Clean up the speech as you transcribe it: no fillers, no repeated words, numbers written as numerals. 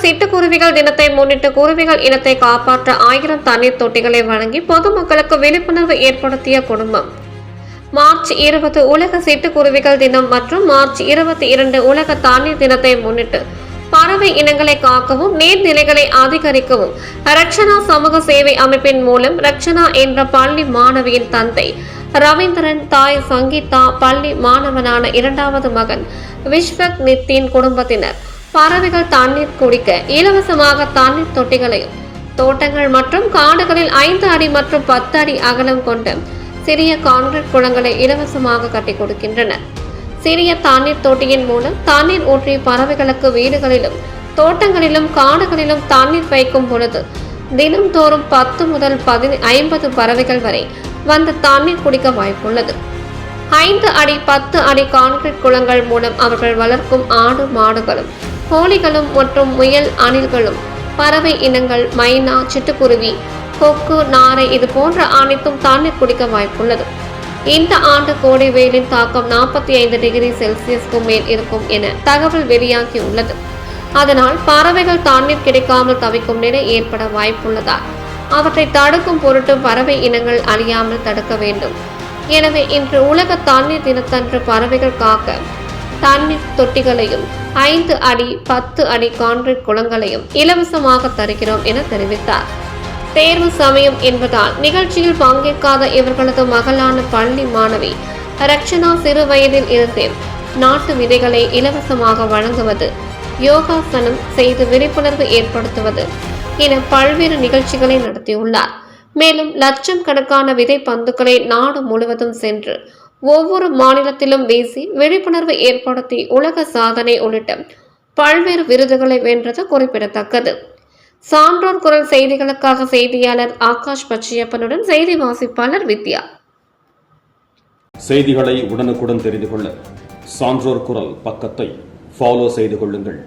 சிட்டுக்குருவிகள் தினத்தை முன்னிட்டு குருவிகள் இனத்தை காப்பாற்ற 1000 தண்ணீர் தொட்டிகளை வழங்கி பொதுமக்களுக்கு விழிப்புணர்வு ஏற்படுத்திய குடும்பம். மார்ச் 20 உலக சிட்டுக்குருவிகள் தினம் மற்றும் மார்ச் 22 உலக தண்ணீர் தினத்தை முன்னிட்டு பறவை இனங்களை காக்கவும் நீர்நிலைகளை அதிகரிக்கவும் ரக்ஷனா சமூக சேவை அமைப்பின் மூலம் ரக்ஷனா என்ற பள்ளி மாணவியின் தந்தை ரவீந்திரன், தாய் சங்கீதா, பள்ளி மாணவனான 2வது மகன் விஸ்வக் நித்தின் குடும்பத்தினர் பறவைகள் தண்ணீர் குடிக்க இலவசமாக தண்ணீர் தொட்டிகளையும் தோட்டங்கள் மற்றும் காடுகளில் 5 அடி மற்றும் 10 அடி அகலம் கொண்ட சிறிய கான்கிரீட் குளங்களை இலவசமாக கட்டிக் கொடுக்கின்றனர். சிறிய தண்ணீர் தொட்டியின் மூலம் தண்ணீர் ஊற்றி பறவைகளுக்கு வீடுகளிலும் தோட்டங்களிலும் காடுகளிலும் தண்ணீர் வைக்கும் பொழுது தினம்தோறும் 10 முதல் 50 பறவைகள் வரை வந்து தண்ணீர் குடிக்க வாய்ப்புள்ளது. 5 அடி 10 அடி கான்கிரீட் குளங்கள் மூலம் அவர்கள் வளர்க்கும் ஆடு மாடுகளும் கோழிகளும் மற்றும் முயல் அணில்களும் பறவை இனங்கள் மைனா, சிட்டுக்குருவி, கொக்கு, நாரை இது போன்ற அனைத்தும் தண்ணீர் குடிக்க வாய்ப்புள்ளது. இந்த ஆண்டு கோடை வெயிலின் தாக்கம் 45 டிகிரி செல்சியஸ்க்கு மேல் இருக்கும் என தகவல் வெளியாகியுள்ளது. அதனால் பறவைகள் தண்ணீர் கிடைக்காமல் தவிக்கும் நிலை ஏற்பட வாய்ப்புள்ளதால் அவற்றை தடுக்கும் பொருட்டு பறவை இனங்கள் அழியாமல் தடுக்க வேண்டும். எனவே இன்று உலக தண்ணீர் தினத்தன்று பறவைகள் காக்க தண்ணீர் தொட்டிகளையும் 5 அடி 10 அடி கான்கிரீட் குளங்களையும் இலவசமாக தருகிறோம் என தெரிவித்தார். தேர்வு சமயம் என்பதால் நிகழ்ச்சியில் பங்கேற்காத இவர்களது மகளான பள்ளி மாணவி ரக்ஷனா சிறு வயதில் இருந்தே நாட்டு விதைகளை இலவசமாக வழங்குவது, யோகாசனம் செய்து விழிப்புணர்வு ஏற்படுத்துவது என பல்வேறு நிகழ்ச்சிகளை நடத்தியுள்ளார். மேலும் லட்சம் கணக்கான விதை பந்துக்களை நாடு முழுவதும் சென்று ஒவ்வொரு மாநிலத்திலும் வீசி விழிப்புணர்வு ஏற்படுத்தி உலக சாதனை உள்ளிட்ட பல்வேறு விருதுகளை வென்றது குறிப்பிடத்தக்கது. சான்றோர் குரல் செய்திகளுக்காக செய்தியாளர் ஆகாஷ் பச்சையப்பனுடன் செய்தி வாசிப்பாளர் வித்யா. செய்திகளை உடனுக்குடன் தெரிந்து கொள்ள சான்றோர் குரல் பக்கத்தை ஃபாலோ செய்து கொள்ளுங்கள்.